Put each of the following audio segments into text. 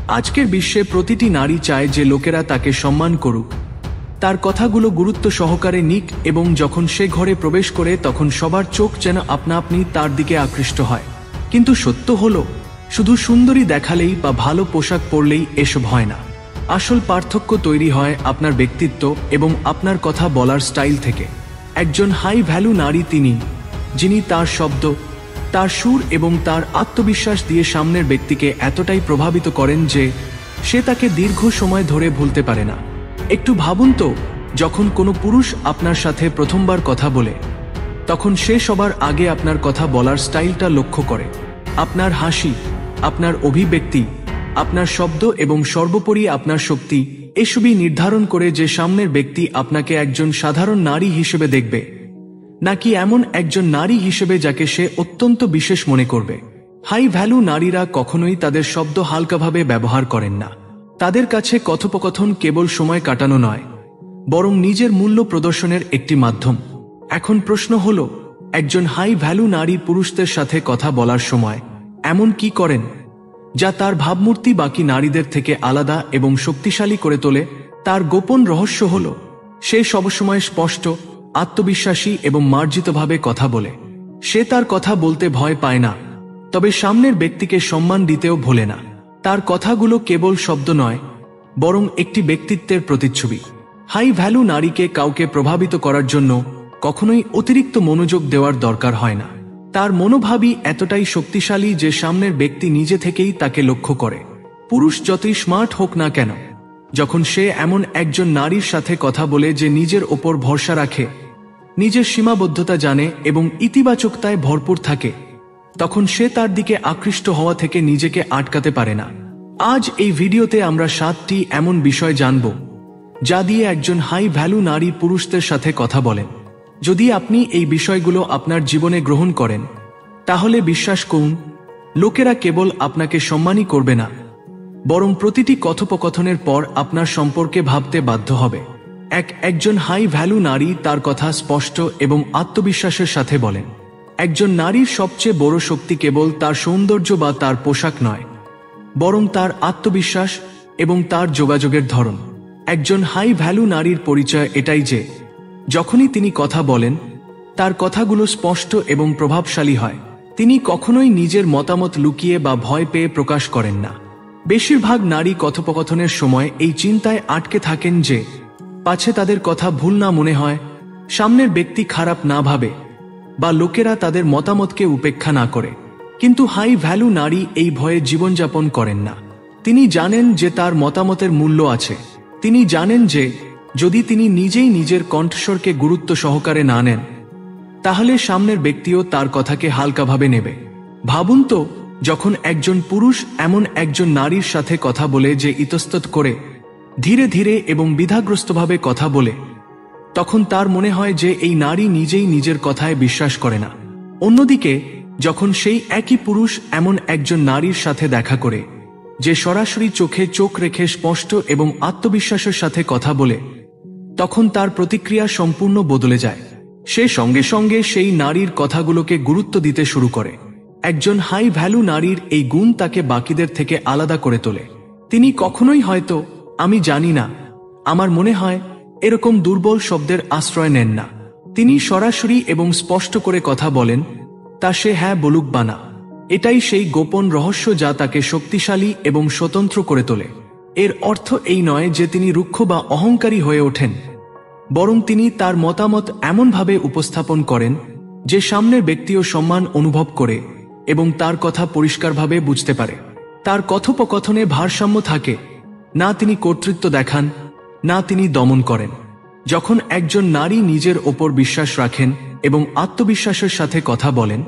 আজকের বিশ্বে প্রতিটি নারী চায় যে লোকেরা তাকে সম্মান করুক, তার কথাগুলো গুরুত্ব সহকারে নিক, এবং যখন সে ঘরে প্রবেশ করে তখন সবার চোখ যেন আপনা আপনি তার দিকে আকৃষ্ট হয়। কিন্তু সত্য হলো, শুধু সুন্দরী দেখালেই বা ভালো পোশাক পরলেই এসব হয় না। আসল পার্থক্য তৈরি হয় আপনার ব্যক্তিত্ব এবং আপনার কথা বলার স্টাইল থেকে। একজন হাই ভ্যালু নারী তিনি, যিনি তার শব্দ, তার সুর এবং তার আত্মবিশ্বাস দিয়ে সামনের ব্যক্তিকে এতটাই প্রভাবিত করেন যে সে তাকে দীর্ঘ সময় ধরে ভুলতে পারে না। একটু ভাবুন তো, যখন কোনো পুরুষ আপনার সাথে প্রথমবার কথা বলে, তখন সে সবার আগে আপনার কথা বলার স্টাইলটা লক্ষ্য করে। আপনার হাসি, আপনার অভিব্যক্তি, আপনার শব্দ এবং সর্বোপরি আপনার শক্তি, এসবই নির্ধারণ করে যে সামনের ব্যক্তি আপনাকে একজন সাধারণ নারী হিসেবে দেখবে, নাকি এমন একজন নারী হিসেবে যাকে সে অত্যন্ত বিশেষ মনে করবে। হাই ভ্যালু নারীরা কখনোই তাদের শব্দ হালকাভাবে ব্যবহার করেন না। তাদের কাছে কথোপকথন কেবল সময় কাটানো নয়, বরং নিজের মূল্য প্রদর্শনের একটি মাধ্যম। এখন প্রশ্ন হলো, একজন হাই ভ্যালু নারী পুরুষদের সাথে কথা বলার সময় এমন কি করেন যা তার ভাবমূর্তি বাকি নারীদের থেকে আলাদা এবং শক্তিশালী করে তোলে? তার গোপন রহস্য হলো, সে সবসময় স্পষ্ট, আত্মবিশ্বাসী এবং মার্জিতভাবে কথা বলে। সে তার কথা বলতে ভয় পায় না, তবে সামনের ব্যক্তিকে সম্মান দিতেও ভোলে না। তার কথাগুলো কেবল শব্দ নয়, বরং একটি ব্যক্তিত্বের প্রতিচ্ছবি। হাই ভ্যালু নারীকে কাউকে প্রভাবিত করার জন্য কখনোই অতিরিক্ত মনোযোগ দেওয়ার দরকার হয় না। তার মনোভাবই এতটাই শক্তিশালী যে সামনের ব্যক্তি নিজে থেকেই তাকে লক্ষ্য করে। পুরুষ যতই স্মার্ট হোক না কেন, যখন সে এমন একজন নারীর সাথে কথা বলে যে নিজের ওপর ভরসা রাখে, নিজের সীমাবদ্ধতা জানে এবং ইতিবাচকতায় ভরপুর থাকে, তখন সে তার দিকে আকৃষ্ট হওয়া থেকে নিজেকে আটকাতে পারে না। আজ এই ভিডিওতে আমরা 7টি এমন বিষয় জানব যা দিয়ে একজন হাই ভ্যালু নারী পুরুষদের সাথে কথা বলেন। যদি আপনি এই বিষয়গুলো আপনার জীবনে গ্রহণ করেন, তাহলে বিশ্বাস করুন, লোকেরা কেবল আপনাকে সম্মানই করবে না, বরং প্রতিটি কথোপকথনের পর আপনার সম্পর্কে ভাবতে বাধ্য হবে। একজন হাই ভ্যালু নারী তার কথা স্পষ্ট এবং আত্মবিশ্বাসের সাথে বলেন। একজন নারীর সবচেয়ে বড় শক্তি কেবল তার সৌন্দর্য বা তার পোশাক নয়, বরং তার আত্মবিশ্বাস এবং তার যোগাযোগের ধরন। একজন হাই ভ্যালু নারীর পরিচয় এটাই যে যখনই তিনি কথা বলেন, তার কথাগুলো স্পষ্ট এবং প্রভাবশালী হয়। তিনি কখনোই নিজের মতামত লুকিয়ে বা ভয় পেয়ে প্রকাশ করেন না। বেশিরভাগ নারী কথোপকথনের সময় এই চিন্তায় আটকে থাকেন যে পাছে তাদের কথা ভুল না মনে হয়, সামনের ব্যক্তি খারাপ না ভাবে, বা লোকেরা তাদের মতামতকে উপেক্ষা না করে। কিন্তু হাই ভ্যালু নারী এই ভয়ে জীবনযাপন করেন না। তিনি জানেন যে তার মতামতের মূল্য আছে। তিনি জানেন যে যদি তিনি নিজেই নিজের কণ্ঠস্বরকে গুরুত্ব সহকারে না নেন, তাহলে সামনের ব্যক্তিও তার কথাকে হালকাভাবে নেবে। ভাবুন তো, যখন একজন পুরুষ এমন একজন নারীর সাথে কথা বলে যে ইতস্তত করে, ধীরে ধীরে এবং দ্বিধাগ্রস্তভাবে কথা বলে, তখন তার মনে হয় যে এই নারী নিজেই নিজের কথায় বিশ্বাস করে না। অন্যদিকে যখন সেই একই পুরুষ এমন একজন নারীর সাথে দেখা করে যে সরাসরি চোখে চোখ রেখে স্পষ্ট এবং আত্মবিশ্বাসের সাথে কথা বলে, তখন তার প্রতিক্রিয়া সম্পূর্ণ বদলে যায়। সে সঙ্গে সঙ্গে সেই নারীর কথাগুলোকে গুরুত্ব দিতে শুরু করে। একজন হাই ভ্যালু নারীর এই গুণ তাকে বাকিদের থেকে আলাদা করে তোলে। তিনি কখনোই হয়তো আমি জানি না, আমার মনে হয়, এরকম দুর্বল শব্দের আশ্রয় নেন না। তিনি সরাসরি এবং স্পষ্ট করে কথা বলেন, তা সে হ্যাঁ বলুক বা না। এটাই সেই গোপন রহস্য যা তাকে শক্তিশালী এবং স্বতন্ত্র করে তোলে। এর অর্থ এই নয় যে তিনি রুক্ষ বা অহংকারী হয়ে ওঠেন, বরং তিনি তার মতামত এমনভাবে উপস্থাপন করেন যে সামনের ব্যক্তিও সম্মান অনুভব করে এবং তার কথা পরিষ্কারভাবে বুঝতে পারে। তার কথোপকথনে ভারসাম্য থাকে, না তিনি কর্তৃত্ব দেখান, না তিনি দমন করেন। যখন একজন নারী নিজের ওপর বিশ্বাস রাখেন এবং আত্মবিশ্বাসের সাথে কথা বলেন,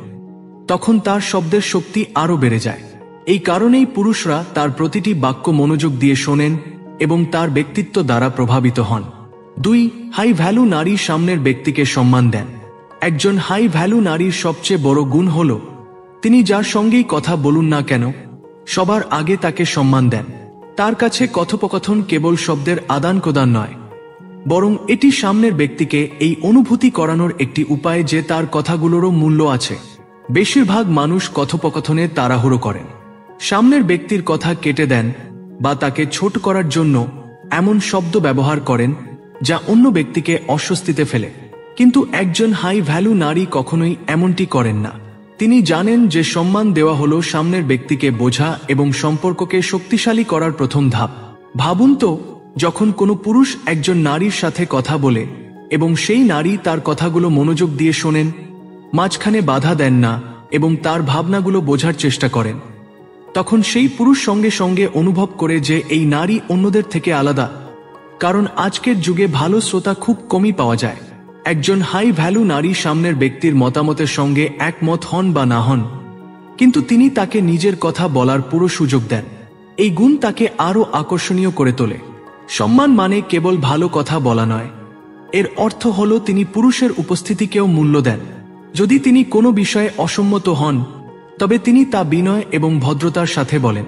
তখন তার শব্দের শক্তি আরও বেড়ে যায়। এই কারণেই পুরুষরা তার প্রতিটি বাক্য মনোযোগ দিয়ে শোনেন এবং তার ব্যক্তিত্ব দ্বারা প্রভাবিত হন। 2. হাই ভ্যালু নারী সামনের ব্যক্তিকে সম্মান দেন। একজন হাই ভ্যালু নারীর সবচেয়ে বড় গুণ হল তিনি যার সঙ্গেই কথা বলুন না কেন, সবার আগে তাকে সম্মান দেন। তার কাছে কথোপকথন কেবল শব্দের আদান প্রদান নয়, বরং এটি সামনের ব্যক্তিকে এই অনুভূতি করানোর একটি উপায় যে তার কথাগুলোরও মূল্য আছে। বেশিরভাগ মানুষ কথোপকথনে তাড়াহুড়ো করেন, সামনের ব্যক্তির কথা কেটে দেন, বা তাকে ছোট করার জন্য এমন শব্দ ব্যবহার করেন যা অন্য ব্যক্তিকে অস্বস্তিতে ফেলে। কিন্তু একজন হাই ভ্যালু নারী কখনোই এমনটি করেন না। তিনি জানেন যে সম্মান দেওয়া হলো সামনের ব্যক্তিকে বোঝা এবং সম্পর্ককে শক্তিশালী করার প্রথম ধাপ। ভাবুন তো, যখন কোনো পুরুষ একজন নারীর সাথে কথা বলে এবং সেই নারী তার কথাগুলো মনোযোগ দিয়ে শোনেন, মাঝখানে বাধা দেন না এবং তার ভাবনাগুলো বোঝার চেষ্টা করেন, তখন সেই পুরুষ সঙ্গে সঙ্গে অনুভব করে যে এই নারী অন্যদের থেকে আলাদা। কারণ আজকের যুগে ভালো শ্রোতা খুব কমই পাওয়া যায়। একজন হাই ভ্যালু নারী সামনের ব্যক্তির মতামতের সঙ্গে একমত হন বা না হন, কিন্তু তিনি তাকে নিজের কথা বলার পুরো সুযোগ দেন। এই গুণ তাকে আরও আকর্ষণীয় করে তোলে। সম্মান মানে কেবল ভালো কথা বলা নয়, এর অর্থ হলো তিনি পুরুষের উপস্থিতিকেও মূল্য দেন। যদি তিনি কোনো বিষয়ে অসম্মত হন, তবে তিনি তা বিনয় এবং ভদ্রতার সাথে বলেন।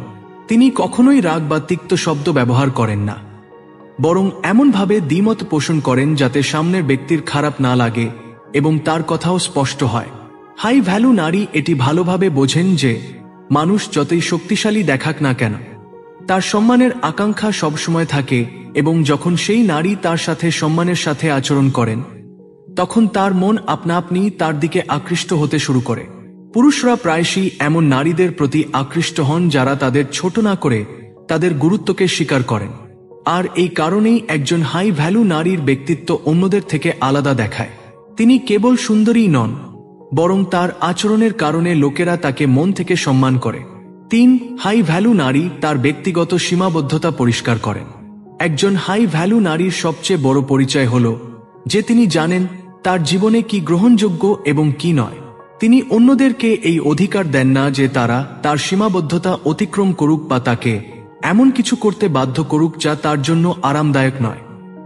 তিনি কখনোই রাগ বা তিক্ত শব্দ ব্যবহার করেন না, বরং এমনভাবে দ্বিমত পোষণ করেন যাতে সামনের ব্যক্তির খারাপ না লাগে এবং তার কথাও স্পষ্ট হয়। হাই ভ্যালু নারী এটি ভালোভাবে বোঝেন যে মানুষ যতই শক্তিশালী দেখাক না কেন, তার সম্মানের আকাঙ্ক্ষা সবসময় থাকে, এবং যখন সেই নারী তার সাথে সম্মানের সাথে আচরণ করেন, তখন তার মন আপনা আপনি তার দিকে আকৃষ্ট হতে শুরু করে। পুরুষরা প্রায়শই এমন নারীদের প্রতি আকৃষ্ট হন যারা তাদের ছোট না করে তাদের গুরুত্বকে স্বীকার করেন। আর এই কারণেই একজন হাই ভ্যালু নারীর ব্যক্তিত্ব অন্যদের থেকে আলাদা দেখায়। তিনি কেবল সুন্দরী নন, বরং তার আচরণের কারণে লোকেরা তাকে মন থেকে সম্মান করে। ৩. হাই ভ্যালু নারী তার ব্যক্তিগত সীমাবদ্ধতা পরিষ্কার করেন। একজন হাই ভ্যালু নারীর সবচেয়ে বড় পরিচয় হল যে তিনি জানেন তার জীবনে কি গ্রহণযোগ্য এবং কি নয়। তিনি অন্যদেরকে এই অধিকার দেন না যে তারা তার সীমাবদ্ধতা অতিক্রম করুক বা তাকে এমন কিছু করতে বাধ্য করুক যা তার জন্য আরামদায়ক নয়।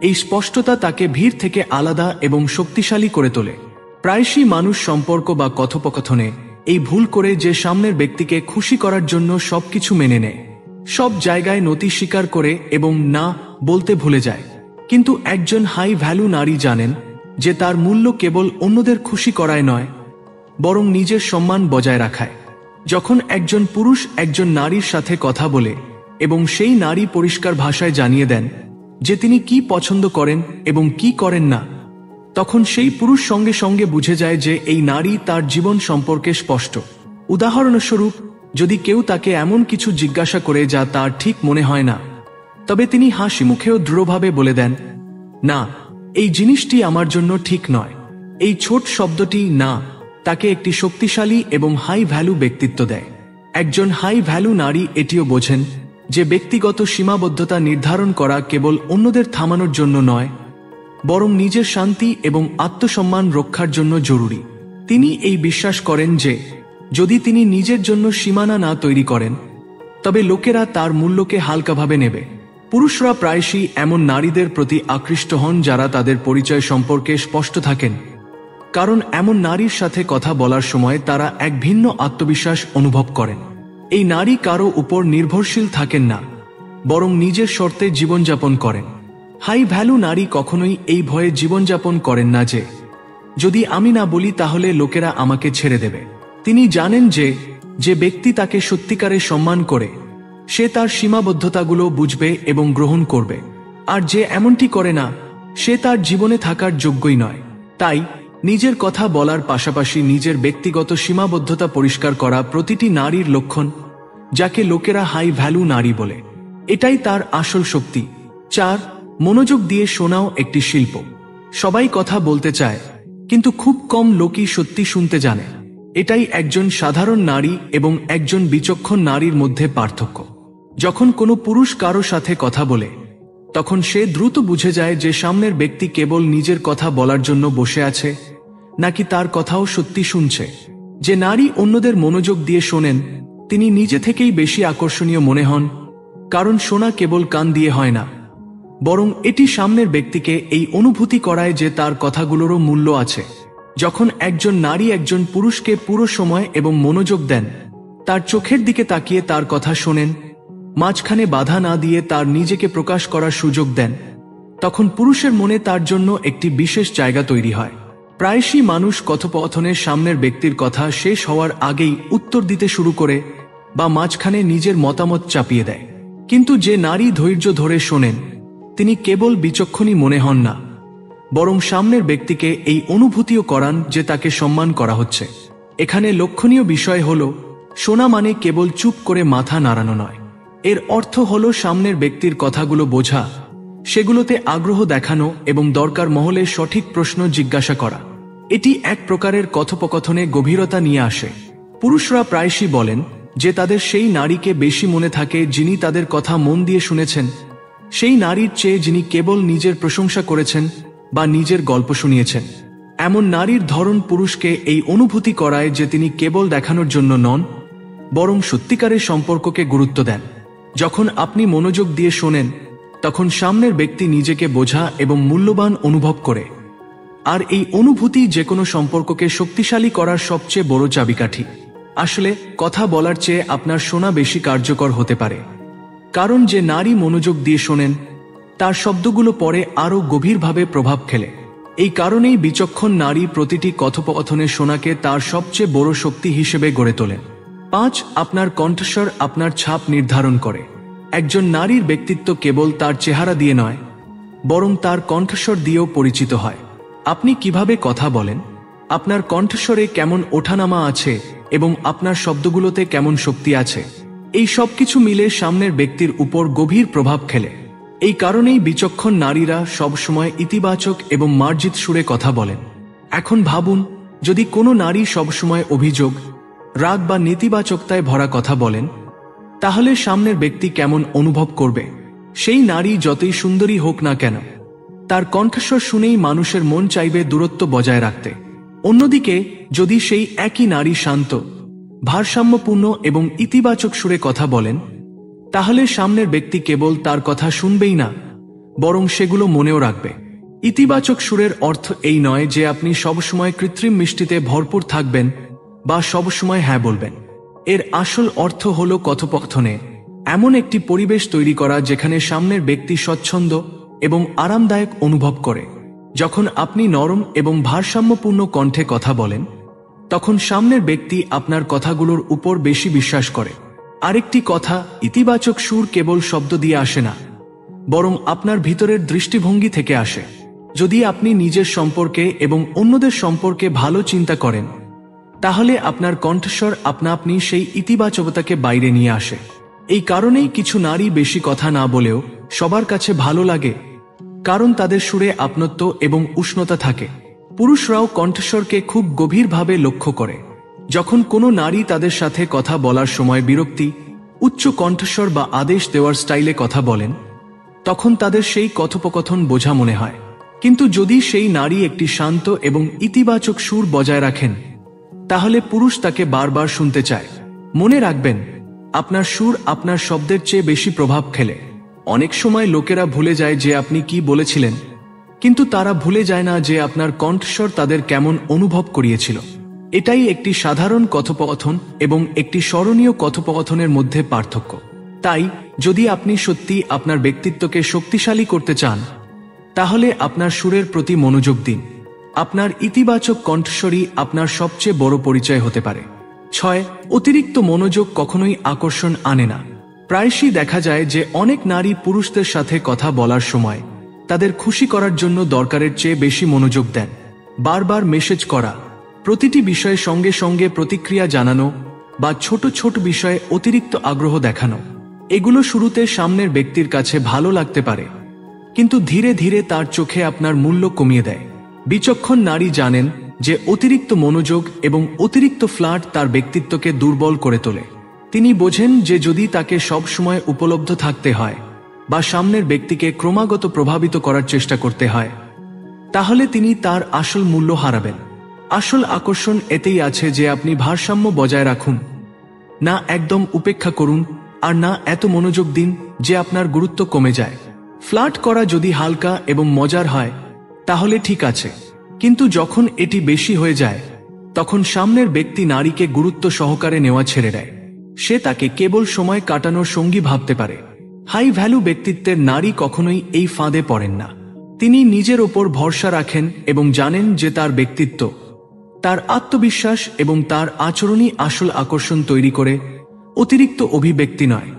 এই স্পষ্টতা তাকে ভিড় থেকে আলাদা এবং শক্তিশালী করে তোলে। প্রায়শই মানুষ সম্পর্ক বা কথোপকথনে এই ভুল করে যে সামনের ব্যক্তিকে খুশি করার জন্য সবকিছু মেনে নেয়, সব জায়গায় নতি স্বীকার করে এবং না বলতে ভুলে যায়। কিন্তু একজন হাই ভ্যালু নারী জানেন যে তার মূল্য কেবল অন্যদের খুশি করায় নয়, বরং নিজের সম্মান বজায় রাখায়। যখন একজন পুরুষ একজন নারীর সাথে কথা বলে এবং সেই নারী পরিষ্কার ভাষায় জানিয়ে দেন যে তিনি কি পছন্দ করেন এবং কি করেন না, তখন সেই পুরুষ সঙ্গে সঙ্গে বুঝে যায় যে এই নারী তার জীবন সম্পর্কে স্পষ্ট। উদাহরণস্বরূপ, যদি কেউ তাকে এমন কিছু জিজ্ঞাসা করে যা তার ঠিক মনে হয় না, তবে তিনি হাসি মুখেও দৃঢ়ভাবে বলে দেন, না, এই জিনিসটি আমার জন্য ঠিক নয়। এই ছোট শব্দটি না তাকে একটি শক্তিশালী এবং হাই ভ্যালু ব্যক্তিত্ব দেয়। একজন হাই ভ্যালু নারী এটিও বোঝেন যে ব্যক্তিগত সীমাবদ্ধতা নির্ধারণ করা কেবল অন্যদের থামানোর জন্য নয়, বরং নিজের শান্তি এবং আত্মসম্মান রক্ষার জন্য জরুরি। তিনি এই বিশ্বাস করেন যে যদি তিনি নিজের জন্য সীমানা না তৈরি করেন, তবে লোকেরা তার মূল্যকে হালকাভাবে নেবে। পুরুষরা প্রায়শই এমন নারীদের প্রতি আকৃষ্ট হন যারা তাদের পরিচয় সম্পর্কে স্পষ্ট থাকেন, কারণ এমন নারীর সাথে কথা বলার সময় তারা এক ভিন্ন আত্মবিশ্বাস অনুভব করেন। এই নারী কারো উপর নির্ভরশীল থাকেন না, বরং নিজের শর্তে জীবনযাপন করেন। হাই ভ্যালু নারী কখনোই এই ভয়ে জীবনযাপন করেন না যে যদি আমি না বলি তাহলে লোকেরা আমাকে ছেড়ে দেবে। তিনি জানেন যে যে ব্যক্তি তাকে সত্যিকারে সম্মান করে সে তার সীমাবদ্ধতাগুলো বুঝবে এবং গ্রহণ করবে, আর যে এমনটি করে না সে তার জীবনে থাকার যোগ্যই নয়। তাই নিজের কথা বলার পাশাপাশি নিজের ব্যক্তিগত সীমাবদ্ধতা পরিষ্কার করা প্রতিটি নারীর লক্ষণ, যাকে লোকেরা হাই ভ্যালু নারী বলে। এটাই তার আসল শক্তি। ৪. মনোযোগ দিয়ে শোনাও একটি শিল্প। সবাই কথা বলতে চায়, কিন্তু খুব কম লোকই সত্যি শুনতে জানে। এটাই একজন সাধারণ নারী এবং একজন বিচক্ষণ নারীর মধ্যে পার্থক্য। যখন কোনো পুরুষ কারো সাথে কথা বলে, তখন সে দ্রুত বুঝে যায় যে সামনের ব্যক্তি কেবল নিজের কথা বলার জন্য বসে আছে নাকি তার কথাও সত্যি শুনছে। যে নারী অন্যদের মনোযোগ দিয়ে শোনেন তিনি নিজে থেকেই বেশি আকর্ষণীয় মনে হন, কারণ শোনা কেবল কান দিয়ে হয় না, বরং এটি সামনের ব্যক্তিকে এই অনুভূতি করায় যে তার কথাগুলোরও মূল্য আছে। যখন একজন নারী একজন পুরুষকে পুরো সময় এবং মনোযোগ দেন, তার চোখের দিকে তাকিয়ে তার কথা শোনেন, মাঝখানে বাধা না দিয়ে তার নিজেকে প্রকাশ করার সুযোগ দেন, তখন পুরুষের মনে তার জন্য একটি বিশেষ জায়গা তৈরি হয়। প্রায়শই মানুষ কথোপকথনের সামনের ব্যক্তির কথা শেষ হওয়ার আগেই উত্তর দিতে শুরু করে বা মাঝখানে নিজের মতামত চাপিয়ে দেয়। কিন্তু যে নারী ধৈর্য ধরে শোনেন তিনি কেবল বিচক্ষণই মনে হন না, বরং সামনের ব্যক্তিকে এই অনুভূতিও করান যে তাকে সম্মান করা হচ্ছে। এখানে লক্ষণীয় বিষয় হল, শোনা মানে কেবল চুপ করে মাথা নাড়ানো নয়। এর অর্থ হল সামনের ব্যক্তির কথাগুলো বোঝা, সেগুলোতে আগ্রহ দেখানো এবং দরকার মহলে সঠিক প্রশ্ন জিজ্ঞাসা করা। এটি এক প্রকারের কথোপকথনে গভীরতা নিয়ে আসে। পুরুষরা প্রায়শই বলেন যে তাদের সেই নারীকে বেশি মনে থাকে যিনি তাদের কথা মন দিয়ে শুনেছেন, সেই নারীর চেয়ে যিনি কেবল নিজের প্রশংসা করেছেন বা নিজের গল্প শুনিয়েছেন। এমন নারীর ধরন পুরুষকে এই অনুভূতি করায় যে তিনি কেবল দেখানোর জন্য নন, বরং সত্যিকারের সম্পর্ককে গুরুত্ব দেন। যখন আপনি মনোযোগ দিয়ে শোনেন তখন সামনের ব্যক্তি নিজেকে বোঝা এবং মূল্যবান অনুভব করে, আর এই অনুভূতি যে কোনো সম্পর্ককে শক্তিশালী করার সবচেয়ে বড় চাবিকাঠি। আসলে কথা বলার চেয়ে আপনার শোনা বেশি কার্যকর হতে পারে, কারণ যে নারী মনোযোগ দিয়ে শোনেন তার শব্দগুলো পরে আরও গভীরভাবে প্রভাব ফেলে। এই কারণেই বিচক্ষণ নারী প্রতিটি কথোপকথনে শোনাকে তার সবচেয়ে বড় শক্তি হিসেবে গড়ে তোলেন। 5. আপনার কণ্ঠস্বর আপনার ছাপ নির্ধারণ করে। একজন নারীর ব্যক্তিত্ব কেবল তার চেহারা দিয়ে নয়, বরং তার কণ্ঠস্বর দিয়েও পরিচিত হয়। আপনি কিভাবে কথা বলেন, আপনার কণ্ঠস্বরে কেমন ওঠানামা আছে এবং আপনার শব্দগুলোতে কেমন শক্তি আছে, এই সব কিছু মিলে সামনের ব্যক্তির উপর গভীর প্রভাব ফেলে। এই কারণেই বিচক্ষণ নারীরা সবসময় ইতিবাচক এবং মার্জিত সুরে কথা বলেন। এখন ভাবুন, যদি কোনো নারী সবসময় অভিযোগ, রাগ বা নেতিবাচকতায় ভরা কথা বলেন, তাহলে সামনের ব্যক্তি কেমন অনুভব করবে? সেই নারী যতই সুন্দরী হোক না কেন, তার কণ্ঠস্বর শুনেই মানুষের মন চাইবে দূরত্ব বজায় রাখতে। অন্যদিকে যদি সেই একই নারী শান্ত, ভারসাম্যপূর্ণ এবং ইতিবাচক সুরে কথা বলেন, তাহলে সামনের ব্যক্তি কেবল তার কথা শুনবেই না, বরং সেগুলো মনেও রাখবে। ইতিবাচক সুরের অর্থ এই নয় যে আপনি সবসময় কৃত্রিম মিষ্টিতে ভরপুর থাকবেন বা সবসময় হ্যাঁ বলবেন। এর আসল অর্থ হল কথোপকথনে এমন একটি পরিবেশ তৈরি করা যেখানে সামনের ব্যক্তি স্বচ্ছন্দ এবং আরামদায়ক অনুভব করে। যখন আপনি নরম এবং ভারসাম্যপূর্ণ কণ্ঠে কথা বলেন, তখন সামনের ব্যক্তি আপনার কথাগুলোর উপর বেশি বিশ্বাস করে। আরেকটি কথা, ইতিবাচক সুর কেবল শব্দ দিয়ে আসে না, বরং আপনার ভিতরের দৃষ্টিভঙ্গি থেকে আসে। যদি আপনি নিজের সম্পর্কে এবং অন্যদের সম্পর্কে ভালো চিন্তা করেন, তাহলে আপনার কণ্ঠস্বর আপনা আপনি সেই ইতিবাচকতাকে বাইরে নিয়ে আসে। এই কারণেই কিছু নারী বেশি কথা না বলেও সবার কাছে ভালো লাগে, কারণ তাদের সুরে আপনত্ব এবং উষ্ণতা থাকে। পুরুষরাও কণ্ঠস্বরকে খুব গভীরভাবে লক্ষ্য করে। যখন কোনো নারী তাদের সাথে কথা বলার সময় বিরক্তি, উচ্চ কণ্ঠস্বর বা আদেশ দেওয়ার স্টাইলে কথা বলেন, তখন তাদের সেই কথোপকথন বোঝা মনে হয়। কিন্তু যদি সেই নারী একটি শান্ত এবং ইতিবাচক সুর বজায় রাখেন, তাহলে পুরুষ তাকে বারবার শুনতে চায়। মনে রাখবেন, আপনার সুর আপনার শব্দের চেয়ে বেশি প্রভাব ফেলে। অনেক সময় লোকেরা ভুলে যায় যে আপনি কি বলেছিলেন, কিন্তু তারা ভুলে যায় না যে আপনার কণ্ঠস্বর তাদের কেমন অনুভব করিয়েছিল। এটাই একটি সাধারণ কথোপকথন এবং একটি স্মরণীয় কথোপকথনের মধ্যে পার্থক্য। তাই যদি আপনি সত্যি আপনার ব্যক্তিত্বকে শক্তিশালী করতে চান, তাহলে আপনার সুরের প্রতি মনোযোগ দিন। আপনার ইতিবাচক কণ্ঠস্বরই আপনার সবচেয়ে বড় পরিচয় হতে পারে। 6. অতিরিক্ত মনোযোগ কখনোই আকর্ষণ আনে না। প্রায়শই দেখা যায় যে অনেক নারী পুরুষদের সাথে কথা বলার সময় তাদের খুশি করার জন্য দরকারের চেয়ে বেশি মনোযোগ দেন। বারবার মেসেজ করা, প্রতিটি বিষয়ে সঙ্গে সঙ্গে প্রতিক্রিয়া জানানো বা ছোট ছোট বিষয়ে অতিরিক্ত আগ্রহ দেখানো, এগুলো শুরুতে সামনের ব্যক্তির কাছে ভালো লাগতে পারে, কিন্তু ধীরে ধীরে তার চোখে আপনার মূল্য কমিয়ে দেয়। বিচক্ষণ নারী জানেন যে অতিরিক্ত মনোযোগ এবং অতিরিক্ত ফ্লার্ট তার ব্যক্তিত্বকে দুর্বল করে তোলে। তিনি বোঝেন যে যদি তাকে সব সময় উপলব্ধ থাকতে হয় বা সামনের ব্যক্তিকে ক্রমাগত প্রভাবিত করার চেষ্টা করতে হয়, তাহলে তিনি তার আসল মূল্য হারাবেন। আসল আকর্ষণ এতেই আছে যে আপনি ভারসাম্য বজায় রাখুন, না একদম উপেক্ষা করুন, আর না এত মনোযোগ দিন যে আপনার গুরুত্ব কমে যায়। ফ্লার্ট করা যদি হালকা এবং মজার হয় তাহলে ঠিক আছে, কিন্তু যখন এটি বেশি হয়ে যায়, তখন সামনের ব্যক্তি নারীকে গুরুত্ব সহকারে নেওয়া ছেড়ে দেয়। সে তাকে কেবল সময় কাটানোর সঙ্গী ভাবতে পারে। হাই ভ্যালু ব্যক্তিত্বের নারী কখনোই এই ফাঁদে পড়েন না। তিনি নিজের ওপর ভরসা রাখেন এবং জানেন যে তার ব্যক্তিত্ব, তার আত্মবিশ্বাস এবং তার আচরণই আসল আকর্ষণ তৈরি করে, অতিরিক্ত অভিব্যক্তি নয়।